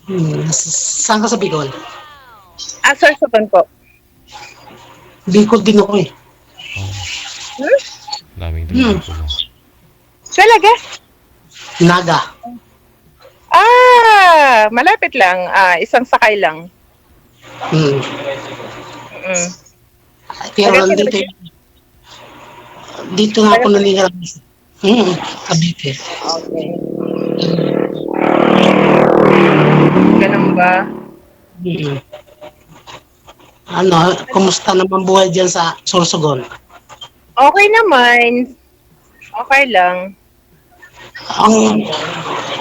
Saan ka sa Bicol? Sorsogon po. Bicol din ako eh. Oh, Hmm? daming taga Hmm. Bicol, oh. Talaga? Naga. Malapit lang. Isang sakay lang. Hmm. Mm. Pero Taga nandito, Cavite? dito nga Taga ako Cavite? nanirahan. Cavite. Okay. Ganun ba? Hmm. Ano, kumusta naman buhay dyan sa Sorsogon? Okay naman. Okay lang. Ang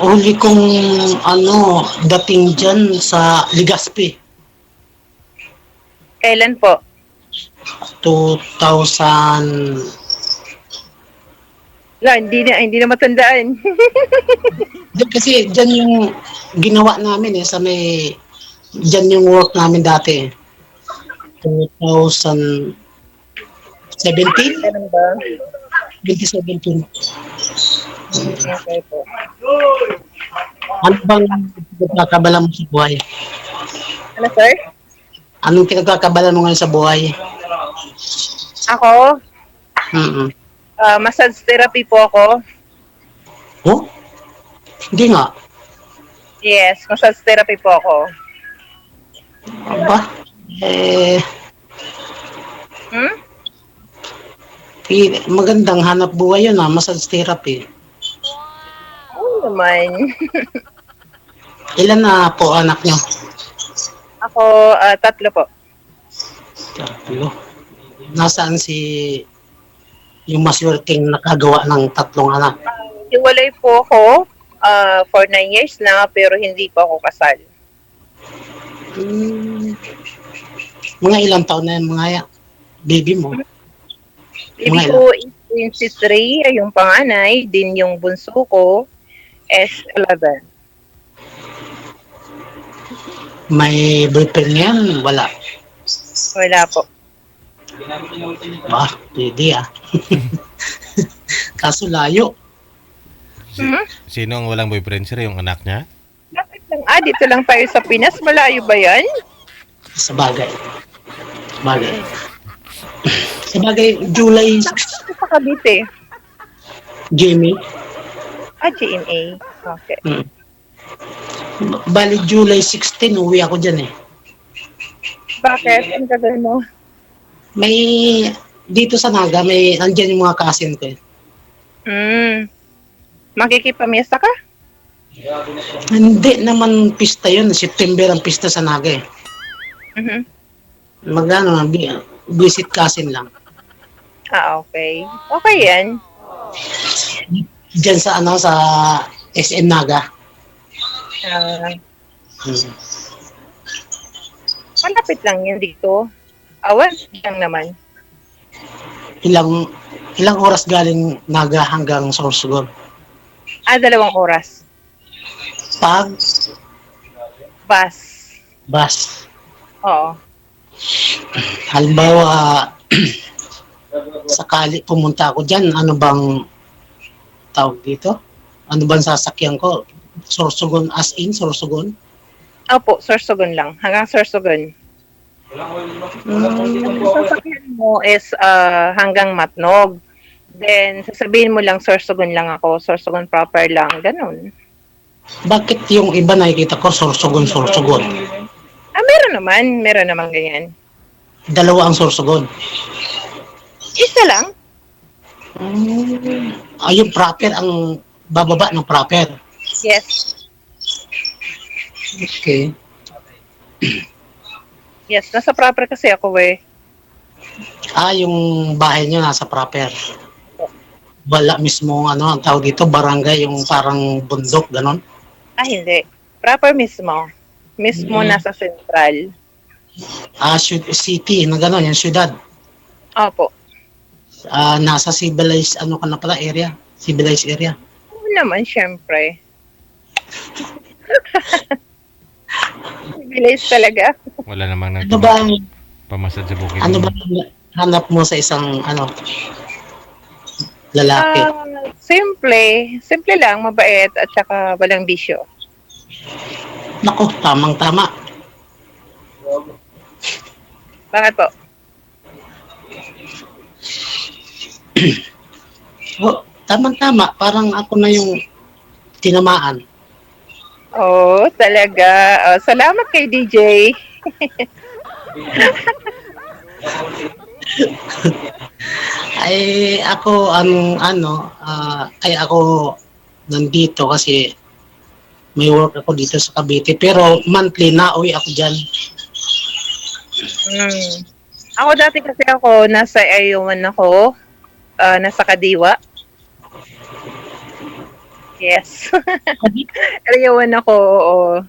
huli kong dating dyan sa Legazpi, Kailan po? 2000, Hindi na matandaan. kasi dyan yung ginawa namin sa dyan yung work namin dati. 2017? Ganun ba? 2017. Okay po. Ano bang pinagkakabala mo sa buhay? Ano, sir? Anong pinagkakabala mo ngayon sa buhay? Ako, Mm-mm. massage therapy po ako. Oh? Hindi nga. Yes, massage therapy po ako. Aba? Eh, Hmm? magandang hanap buhay yun massage therapy. Oo naman. Ilan na po anak nyo? Ako, 3 po. Tatlo. Nasaan yung maswerteng nakagawa ng 3 anak? Hiwalay po ako for 9 years na, pero hindi po ako kasal. Mga ilang taon na yung mga baby mo? Baby Mga ilan? ko is 23, ay yung panganay, din yung bunso ko is 11. May boyfriend yan? Wala. Wala po. Ba, pwede Kaso layo. Sino ang walang boyfriend, sir? Yung anak niya? Bakit lang? Dito lang tayo sa Pinas. Malayo ba yan? Sa bagay. Sa bagay, July, Sa Cavite. Jamie. GMA. Okay. Bali, July 16, uwi ako dyan eh. Bakit? Ang tagal mo? May, dito sa Naga, nandyan yung mga cousin ko eh. Makikipamiesta ka? Hindi naman pista yun. September ang pista sa Naga eh. Mhm. Visit cousin lang. Okay. Okay yan. Diyan sa sa SM Naga. Ah, Hmm. malapit lang yan dito. Awan lang naman. Ilang oras galing Naga hanggang Sorsogon? 2 oras. Pag Bus. bus. Oo. Halimbawa, sakali pumunta ako dyan, ano bang tawag dito? Ano bang sasakyan ko? Sorsogon as in Sorsogon? Opo, Sorsogon lang. Hanggang Sorsogon. Ang sasakyan mo is hanggang Matnog. Then, sasabihin mo lang Sorsogon lang ako. Sorsogon proper lang. Ganun. Bakit yung iba nakikita ko Sorsogon? Meron naman. Meron naman ganyan. Dalawa ang Sorsogon. Isa lang. Yung proper ang bababa ng proper. Yes. Okay. Yes. Nasa proper kasi ako eh. Yung bahay niyo nasa proper. Wala mismo ang tawag dito, barangay, yung parang bundok, ganon. Hindi. Proper mismo. Mismo nasa central. City, na ganon, yung syudad. Opo. Nasa civilized, ka na pala, area? Civilized area. Oo naman, syempre. Village talaga. Wala namang Ano ba, pamasad sa bukid. ano ba hanap mo sa isang, lalaki? Simple. Simple lang, mabait, at saka walang bisyo. Nako, tamang-tama. Bakit po? Tamang-tama. Parang ako na yung tinamaan. Oh, talaga. Oh, salamat kay DJ. Ay, ako, ay ako nandito kasi may work ako dito sa Cavite. Pero monthly, nauwi ako dyan. Ako dati kasi nasa Ayuman ako. Nasa Kadiwa. Yes. Ayuman ako, oo.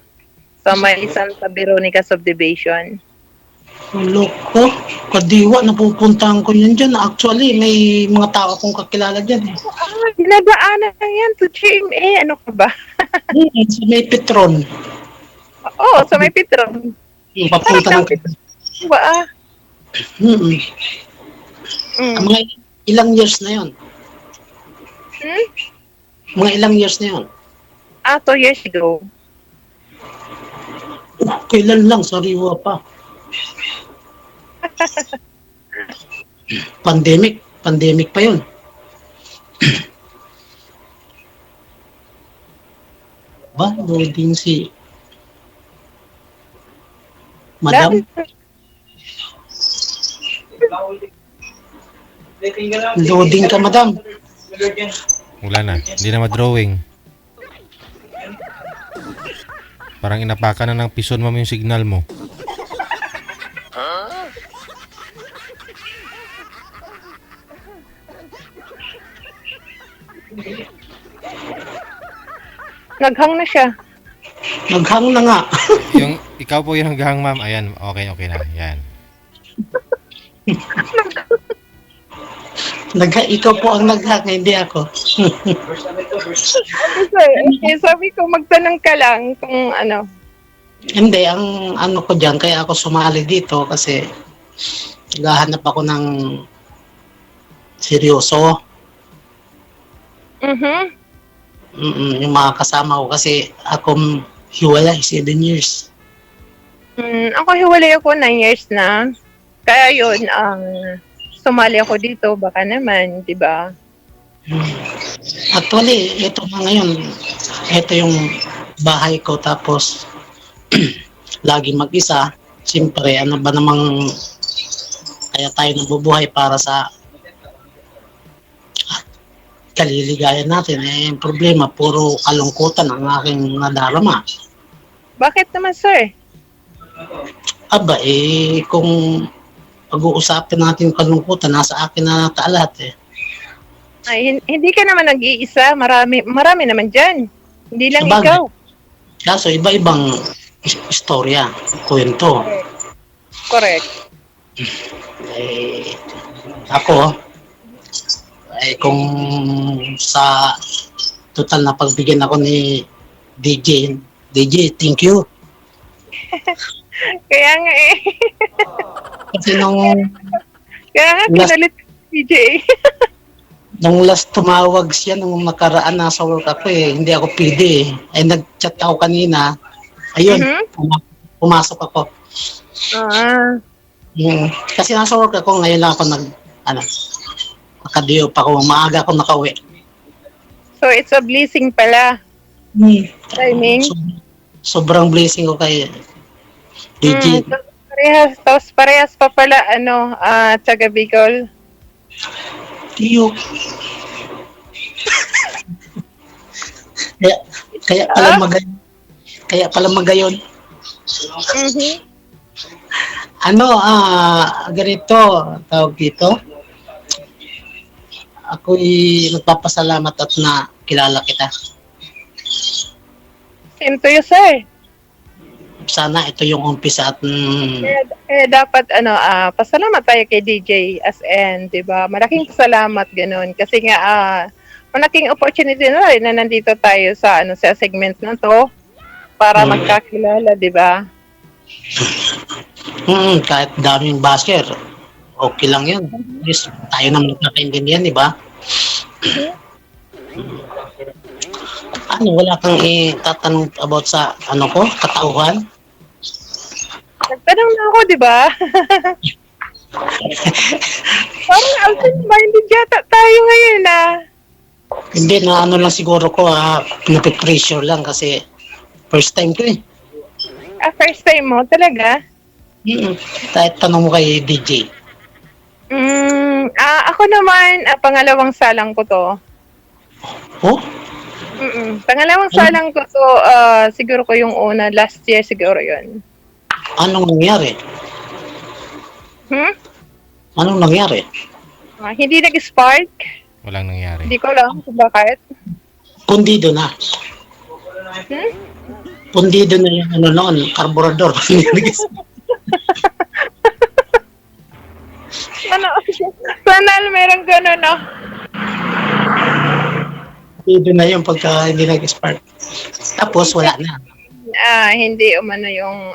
Sa may Santa Veronica subdivision. Loko, Kadiwa, napupuntahan ko yun dyan. Actually, may mga tao akong kakilala dyan. Dinadaanan na yan to GMA. Ano ka ba? Sa may Petron. Oo, sa may Petron. Papunta ng Diba ah? Mga ilang years na yun? Mga ilang years na yun? 2 years ago. Kailan lang, sariwa pa. Pandemic pa yun. Ba, loading si Madam? Loading ka, Madam. Wala na. Hindi na ma-drawing. Parang inapakan na ng pison mo yung signal mo. Naghang na siya. Naghang na nga. Yung, ikaw po yung naghang, ma'am. Ayan, okay na. Yan. Ikaw po ang naghang, hindi ako. Sabi ko, magtanong ka lang kung ano. Hindi, ang ano ko dyan, kaya ako sumali dito kasi naghahanap ako ng seryoso. Yung mga kasama ko kasi ako hiwalay 7 years. Ako hiwalay ako 9 years na. Kaya yun, sumali ako dito, baka naman, di ba? Actually, ito na ngayon. Ito yung bahay ko tapos lagi mag-isa. Siyempre, ano ba namang kaya tayo nabubuhay para sa kaliligayan natin. Yung problema, puro kalungkutan ang aking nadarama. Bakit naman, sir? Aba, kung pag-uusapin natin yung kalungkutan, nasa akin na lahat Ay, hindi ka naman nag-iisa. Marami naman dyan. Hindi lang Sabagay. ikaw. Kaso, iba-ibang istorya, kwento. Correct. Ako, kung sa total na pagbigyan ako ni DJ, thank you. Kaya nga Kasi Kaya nga, pinalit DJ. nung last tumawag siya, nung nakaraan nasa work ako hindi ako pwede Ay nag-chat ako kanina. Ayun, pumasok ako. Kasi nasa work ako, ngayon lang ako nakadiyo pa ako, maaga ako nakauwi. So, it's a blessing pala. Timing. Sobrang blessing ko kay DJ. Parehas pa pala, Tiaga Bicol. Tiyo. Kaya pala magayon. Ganito, tawag dito. Ako'y nagpapasalamat at nakilala kita. Same to you, sir. Sana ito yung umpisa at dapat pasalamat tayo kay DJ as in, 'di ba? Malaking salamat ganoon kasi nga malaking opportunity na rin na nandito tayo sa sa segment na 'to para magkakilala, 'di ba? Kahit daming basker, okay lang 'yun. Yes, tayo naman magkakaintindihan, 'di ba? Ano, wala kang tatanong about sa ano ko, katauhan? Nagtanong na ako, di ba? Parang absent-minded yata tayo ngayon, ah. Hindi, na ano lang siguro ko, pinapipressure lang kasi first time ko eh. First time mo, talaga? Kahit tanong mo kay DJ. Ako naman, pangalawang salang ko to. Oh? Pangalawang salang ko to, siguro ko yung una, last year siguro yun. Anong nangyari? Anong nangyari? Hindi nag-spark. Walang nangyari. Hindi ko alam kung bakit. Pundido na. Pundido na yung ano noon, karburador. Sana meron gano'n, no? Pundido na yung pagka hindi nag-spark. Tapos wala na. Hindi umano yung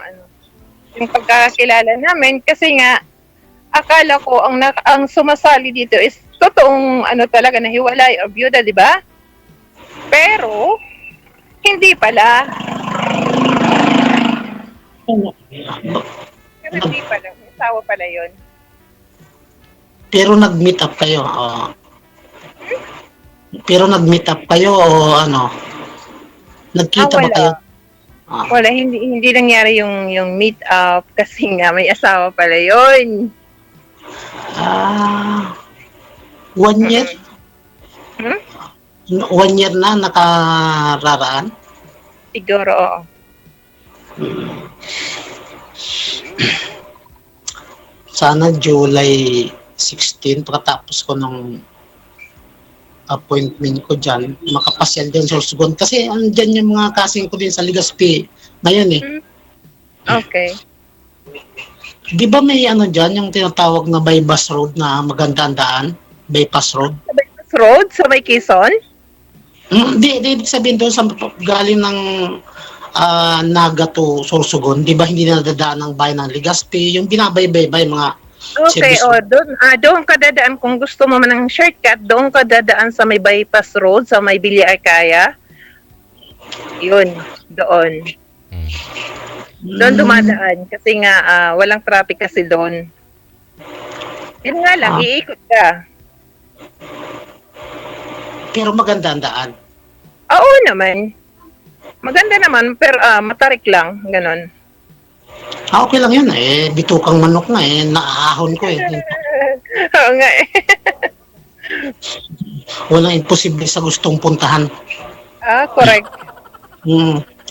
pagkakakilala namin kasi nga akala ko ang sumasali dito is totoong talaga nahiwalay o byuda, di ba? Pero hindi pala. Hindi pala, may asawa pala 'yon. Pero nag-meet up kayo. Pero nag-meet up kayo o ano? Nagkita ba Wala. kayo? Wala, hindi nangyari yung meet up kasi nga may asawa pala 'yon. 1 year? 1 year na nakararaan? Siguro, oo. Sana July 16, pagkatapos ko ng appointment ko dyan, makapasyal dyan sa Sorsogon. Kasi andyan yung mga kasing ko din sa Legazpi ngayon eh. Okay. Di ba may dyan, yung tinatawag na bypass road na maganda ang daan? Bypass road? Sa Bypass Road, sa may Quezon? Di ibig sabihin doon sa galing ng Naga to Sorsogon, di ba hindi na nadadaan ng bayan ng Legazpi, yung binabaybay mga Okay, service. doon ka dadaan kung gusto mo man ng shortcut, doon ka dadaan sa may Bypass Road, sa may Bilya Arcaya. Yun, doon. Doon dumadaan kasi nga walang traffic kasi doon. Yun nga lang, iikot ka. Pero maganda ang daan. Oo naman. Maganda naman, pero matarik lang, ganon. Okay lang yun eh. Bitukang manok nga eh. Naahon ko eh. Oo nga eh. Walang imposible sa gustong puntahan. Correct.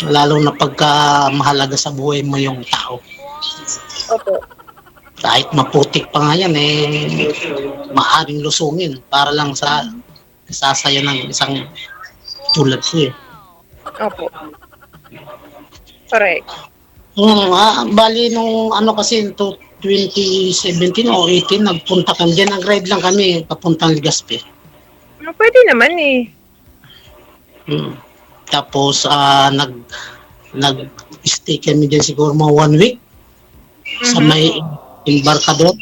Lalo na pagka mahalaga sa buhay mo yung tao. Opo. Kahit maputik pa nga yan eh. Maaring lusungin para lang sa sasaya ng isang tulad ko eh. Opo. Correct. Bali nung kasi 2017 o 18 nagpunta kami diyan, nag-ride lang kami papuntang Legazpi. Pwede naman eh. Tapos nag-stay kami diyan siguro mga 1 week sa may Embarcador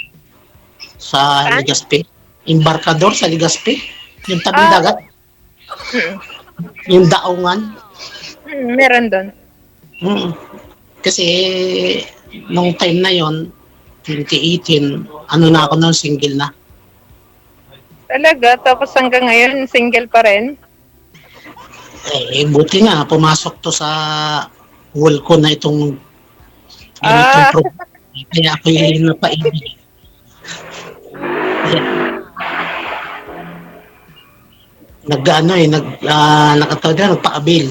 sa Legazpi. Embarcador sa Legazpi, yung tabing dagat. Yung daungan. Meron doon. Kasi nung time na yon 2018, na ako noon, single na. Talaga? Tapos hanggang ngayon, single pa rin? Buti nga, pumasok to sa wall ko na itong ganitong kaya ako yung napaibig. Nagpa-avail.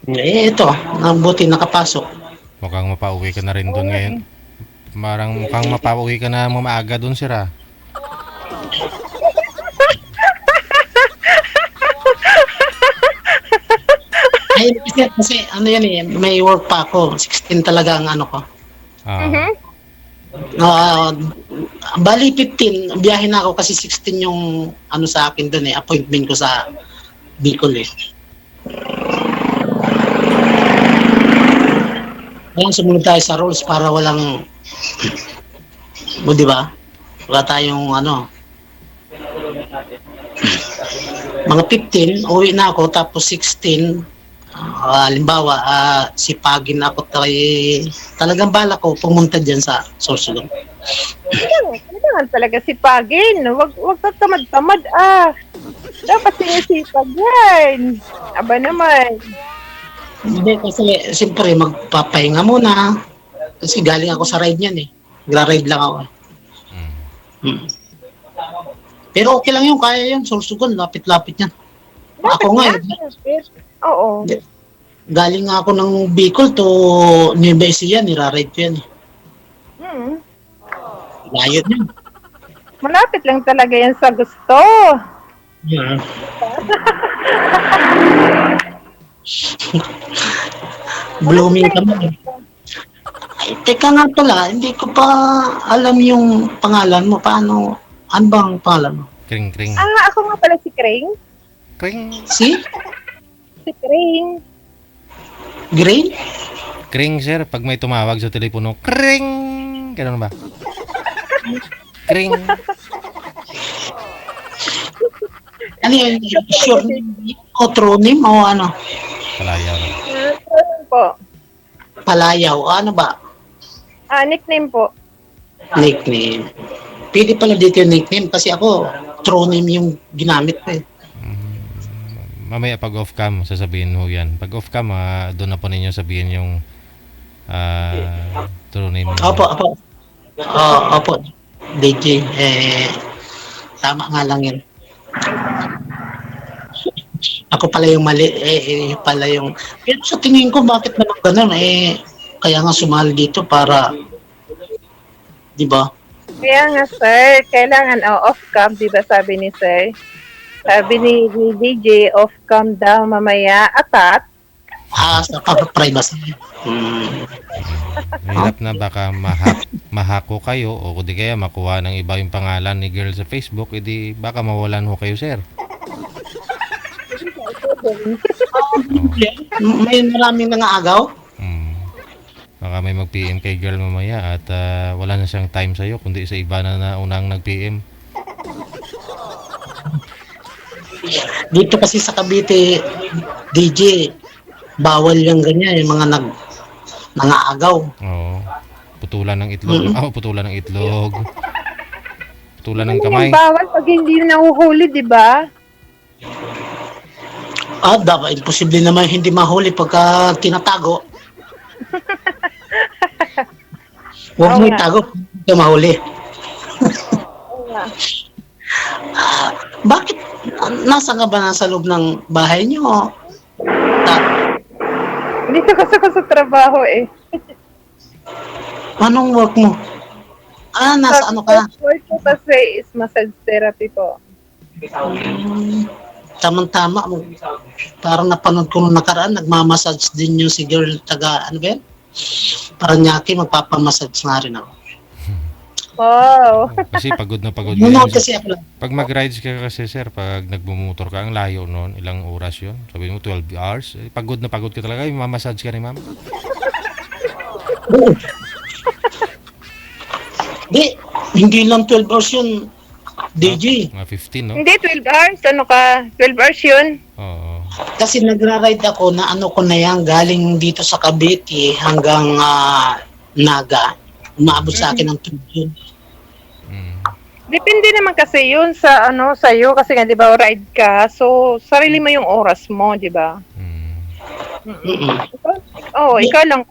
Ito, buti nakapasok. Mukhang mapauwi ka na rin doon ngayon. Parang mukhang mapauwi ka na maaga doon, sira. Kasi yan eh, may work pa ako. 16 talaga ang ko. Bali 15, biyahe na ako kasi 16 yung sa akin doon eh, appointment ko sa Bicol eh. Ngayon sumunod tayo sa rules para walang di ba? Wala tayong mga 15, uwi na ako, tapos 16, halimbawa, sipagin ako talagang bala ko pumunta dyan sa Sorsogon. Kailangan talaga sipagin. Wag ka tamad-tamad Dapat sinisipag yan. Aba naman. Hindi, kasi siyempre magpapahinga muna. Kasi galing ako sa ride niyan eh. Gra-ride lang ako. Mm. Hmm. Pero okay lang yun, kaya yun. Sorsogon, lapit-lapit yan. Ako nga eh. Oo. Galing nga ako ng Bicol to Nueva Ecija, nira-ride ko yan eh. Hmm. Layo yun. Malapit lang talaga yan sa gusto. Yeah. Blooming naman eh. Ay, teka nga pala, hindi ko pa alam yung pangalan mo. Paano? Ano bang pangalan mo? Kring kring. Ako nga pala si Kring. Kring. Si? Si Kring. Green? Kring, sir. Pag may tumawag sa telepono, kring! Ganun ba? Kring. Ano yun? Sure name o true name o ano? Palayaw. Po. Palayaw. Ano ba? Nickname po. Nickname. Pili pala dito yung nickname kasi ako true name yung ginamit ko eh. Mamaya pag off cam, sasabihin ho yan. Pag off cam, doon na po ninyo sabihin yung true name. Opo. Opo. DJ. Tama nga lang yun. Ako pala yung mali. Pala yung... Pero sa tingin ko, bakit naman ganun? Kaya nga sumali dito para... Di ba? Kaya nga, sir, kailangan off-cam, di ba sabi ni sir? Sabi ni DJ, off-cam daw mamaya, atat. Sa privacy. Mahirap na baka mahako kayo o di kaya makuha ng iba yung pangalan ni girl sa Facebook, edi baka mawalan ho kayo, sir. May maraming nangaagaw. Baka may mag-PM kay girl mamaya at wala na siyang time sa'yo kundi sa iba na unang nag-PM. Dito kasi sa Cavite, DJ, bawal yung ganyan, yung mga nangaagaw. Oo. Putulan ng itlog. Putulan ng itlog. Putulan ng Ano kamay. yung bawal pag hindi nahuhuli, di ba? Dapat imposible naman hindi mahuli pagka tinatago. Huwag mo Oo nga. itago pagka mahuli. Oo nga. Bakit? Nasa nga ba nasa loob ng bahay niyo? Dito kasi ako sa trabaho eh. Anong work mo? Nasa ano ka? Work ko kasi is massage therapy po. Tamang-tama. Parang napanood ko nung nakaraan, nagmamassage din yung si girl taga, ano ba yan? Paranaque, magpapamassage nga rin ako. Wow. Kasi pagod na pagod. Nunood Ngayon. kasi ako lang. Pag mag-rides ka kasi, sir, pag nagbumotor ka, ang layo noon, ilang oras yun? Sabi mo 12 hours. Pagod na pagod ka talaga, yung mamassage ka ni ma'am. Oo. Hindi lang 12 hours yun, DJ. Mga 15, no? Hindi, 12 hours. Ano ka? 12 hours yun. Oo. Kasi nagra-ride ako na ano ko na yan, galing dito sa Cavite hanggang Naga. Umaabot sa akin ng 2 yun. Depende naman kasi yun sa sa'yo kasi nga 'di ba ride ka. So sarili mo yung oras mo, 'di ba? Ikaw lang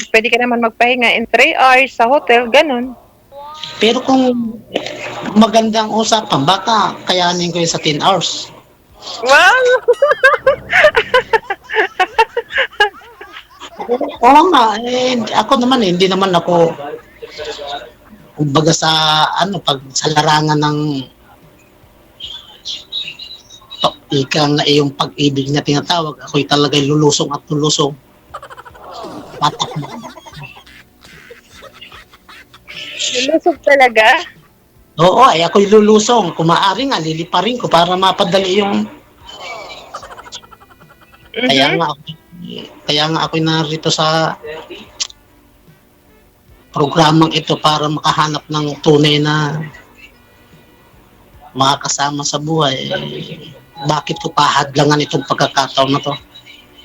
pwede ka naman magpahinga in 3 hours sa hotel, ganun. Pero kung magandang usapan, baka kayanin ko yun sa 10 hours. Wow! Oo nga, ako naman hindi naman ako kumbaga sa pag sa larangan ng yung pag-ibig na tinatawag, ako'y talaga lulusong at lulusong. Patak mo. Lulusog talaga? Oo, ako'y lulusong. Kung maaari nga, liliparin ko para mapadali yung... Kaya nga ako'y narito sa programang ito para makahanap ng tunay na makakasama sa buhay. bakit ko pahadlangan itong pagkakataon na to,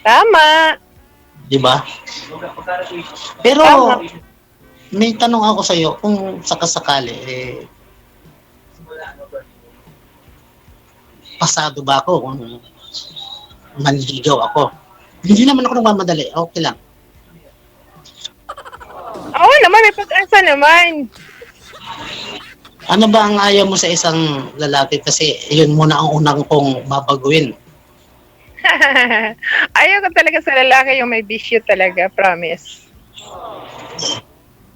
Tama. di ba? Pero Tama. may tanong ako sa iyo kung sakasakali pasado ba ako kung manligaw ako. Hindi naman ako nagmamadali, okay lang. Oo naman, may pag-asa naman. Ano ba ang ayaw mo sa isang lalaki? Kasi yun muna ang unang kong babaguhin. Ayaw ko talaga sa lalaki yung may bisyo talaga, promise.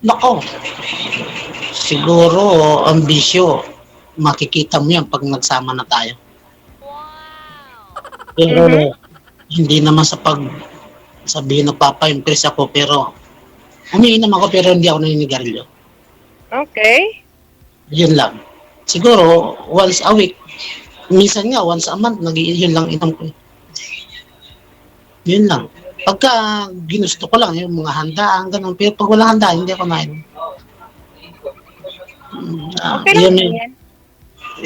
Nako, siguro ang bisyo, makikita mo yan pag nagsama na tayo. Pero hindi naman sa pag sabihin na papa-impress ako, pero umiinom ako pero hindi ako naninigarilyo. Okay. Yun lang. Siguro once a week, minsan nga once a month, yun lang inom ko. Yun lang. Pagka ginusto ko lang yung mga handaan, ganun. Pero pag walang handaan, hindi ako nainom. Okay lang Yun, yan.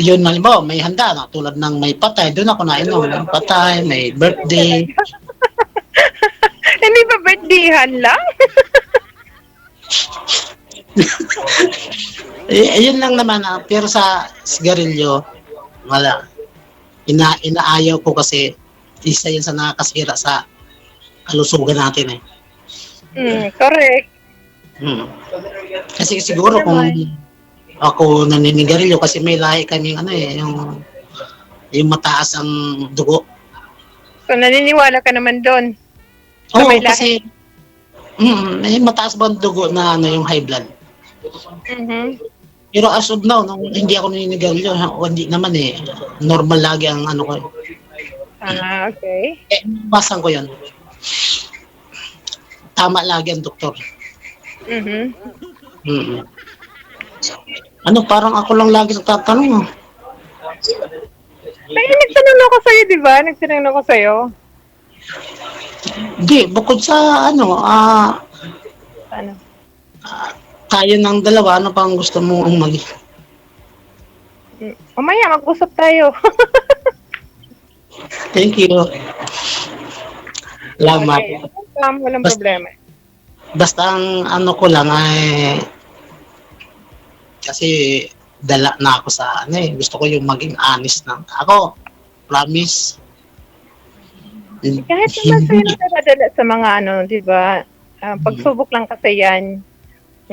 yun halimbawa, may handa na tulad ng may patay, doon ako nainom. May patay, may birthday. Hindi ba birthdayhan lang? Yun lang naman. Pero sa sigarilyo, wala. Inaayaw ko kasi isa yun sa nakakasira sa kalusugan natin Correct. Kasi siguro kung ako naninigarilyo kasi may lahi kaming yung mataas ang dugo. So, naniniwala ka naman doon. So, Oo, may lahi. kasi may mataas ba ang dugo na yung high blood. Pero as of now, nung hindi ako naninigarilyo, hindi naman normal lagi ang ko. Okay. Basan ko yun. Tama lagi ang doktor. Ano, parang ako lang lagi nagtatanong. Nagtanong ako sa'yo, di ba? Nagtanong ako sa'yo. Hindi, bukod sa Ano? kaya ng dalawa, ano pang gusto mo Mamaya, mag-usap tayo. Thank you. Salamat. Okay. Walang Basta- problema. Basta ang ko lang kasi dala na ako sa gusto ko yung maging honest na. Ako, promise. Kahit naman sa'yo nadadala sa mga di ba? Pagsubok lang kasi yan.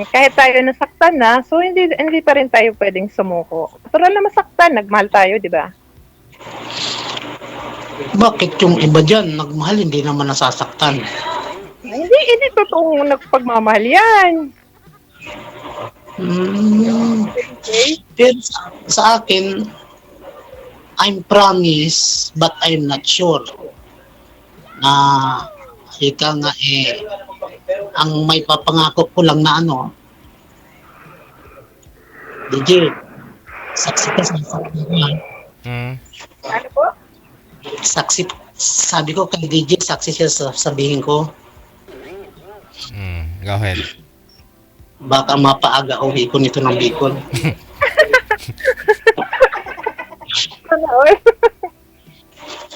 Kahit tayo nasaktan na, so hindi pa rin tayo pwedeng sumuko. Natural na masaktan, nagmahal tayo, di ba? Bakit yung iba dyan, nagmahal, hindi naman nasasaktan? Hindi totoong nagpagmamahal yan. Okay. Pero sa akin, I'm promise, but I'm not sure. Ika nga ang may papangako ko lang na DJ, saksi ka sa Ano po? saksi, sabi ko kay DJ, saksi siya sa sabihin ko. Go ahead. Baka mapaaga uwi ko nito ng Bicol.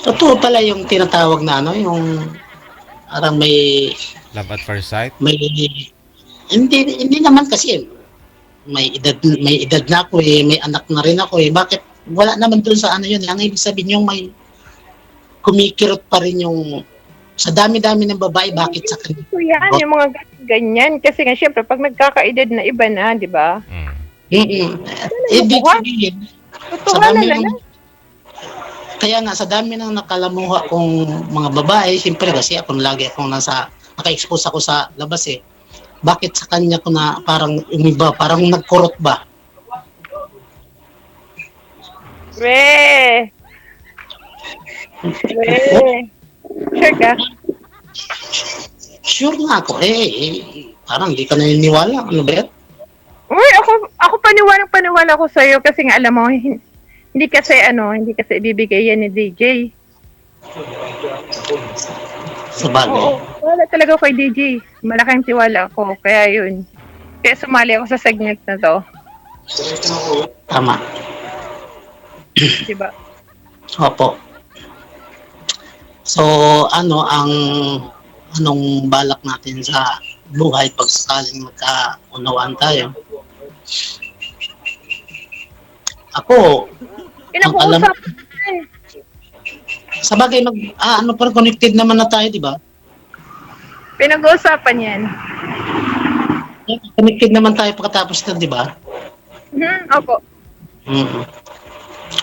Totoo pala yung tinatawag na yung parang may Love at first sight? hindi naman kasi may edad na ako may anak na rin ako bakit wala naman doon sa yun ang ibig sabihin yung may kumikirot pa rin yung sa dami-dami ng babae bakit sa kanya So yan, yung mga ganyan. Kasi nga, syempre, pag nagkakaedad na iba na, di ba? ibig sabihin sa Totoo dami na ng kaya nga sa dami ng nakalamuha kong mga babae siyempre kasi ako lagi akong naka-expose ako sa labas bakit sa kanya ko na parang umiba, parang nagkurot ba? We! Sure ka? Sure nga ako. Parang di ka naniniwala. Ano ba yan? Uy, ako paniwala ko sa'yo kasi nga alam mo, hindi kasi ibibigay yan ni DJ. Sa bagay. Oo, wala talaga kay DJ. Malaking tiwala ko, kaya yun. Kaya sumali ako sa segment na to. Tama. Diba? Opo. So, ano ang anong balak natin sa buhay pag sakaling magkaunawaan tayo? Ako, Pinag-uusap. sa bagay ano pa connected naman na tayo, di ba? Pinag-uusapan yan. Connected naman tayo pagkatapos na, di ba? Opo. Mm.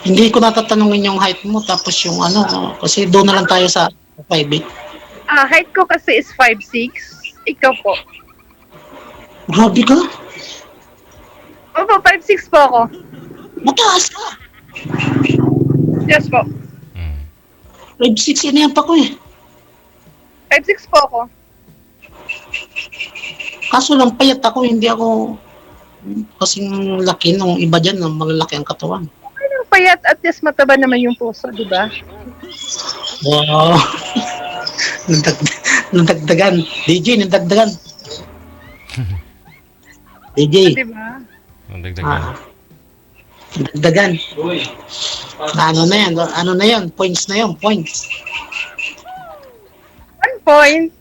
Hindi ko natatanungin yung height mo tapos yung ano, kasi doon na lang tayo sa 5'8". Height ko kasi is 5'6". Ikaw po. Grabe ka, Opo, 5'6 po ako. mataas ka. Yes po. Mm. 5'6", yan pa ko eh. 5'6 po ako. Kaso lang payat ako, hindi ako kasing laki nung iba dyan, ng malalaki ang katawan. Anong payat at least mataba naman yung puso, di ba? Wow. Nandagdagan. DJ, nandagdagan. DJ. Di ba? Ang dagdagan. Nandagdagan. Ano na yan? Points na yan, points. 1 point.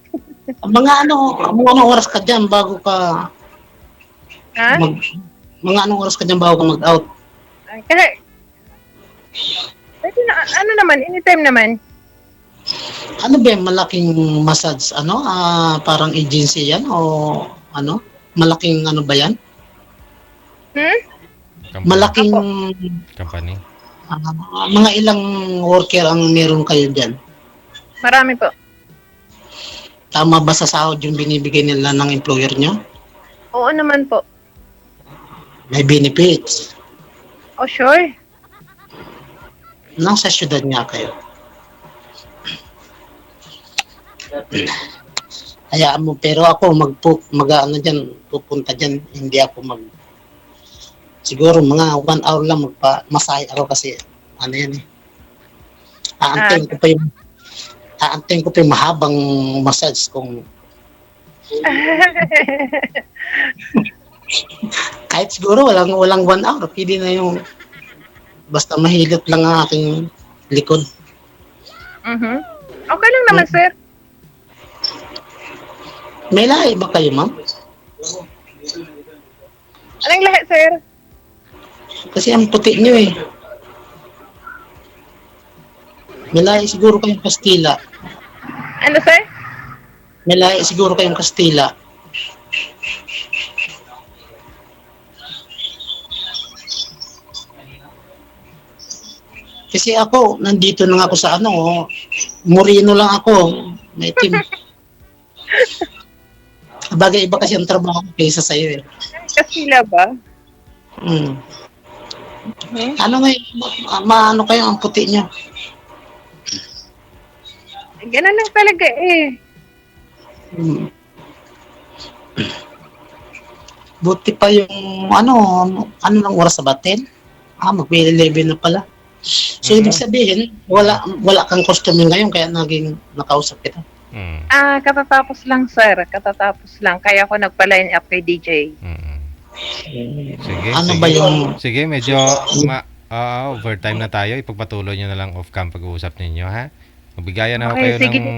Mga anong oras ka dyan bago ka Ha? mga anong oras ka dyan bago ka mag-out? Kasi, pwede na, ano naman, anytime naman. Ano ba yung malaking massage? Parang agency yan o ano? Malaking ano ba yan? Company. Malaking Company. mga ilang worker ang meron kayo dyan? Marami po. Tama ba sa sahod yung binibigay nila ng employer nyo? Oo naman po. May benefits. Oh, sure. Nasa syudad nga kayo. Hayaan mo, pero ako pupunta dyan, hindi ako siguro mga 1 hour lang magpa-masahe ako kasi ano yan eh. Aantayin ko pa yung mahabang massage kung kahit siguro walang 1 hour, pwede na yung basta mahilot lang ang aking likod. Okay lang naman, sir. May lahi ba kayo, ma'am? Anong lahi, sir? Kasi ang puti nyo eh. May lahi siguro kayong Kastila. Ano, sir? May lahi siguro kayong Kastila. Kasi ako, nandito lang ako sa Moreno lang ako. May team. Bagay iba kasi ang trabaho ko kaysa sa'yo eh. Kastila ba? Ano nga maano kayo ang puti niya? Ganun lang talaga eh. Buti pa yung ano lang oras sa batin? Mag-11 na pala. So, ibig sabihin, wala kang customer ngayon kaya naging nakausap kita. Katatapos lang, sir. Katatapos lang. Kaya ako nagpa-line up kay DJ. Sige, Ano sige. ba yung Sige, medyo overtime na tayo. Ipagpatuloy nyo na lang off-cam pag-uusap ninyo, ha? Magbigayan na Okay, kayo sige. ng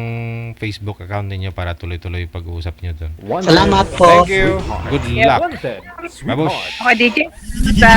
Facebook account ninyo para tuloy-tuloy pag-uusap nyo doon. salamat po. Thank you. Good luck. Babush. Okay, DJ? Basta.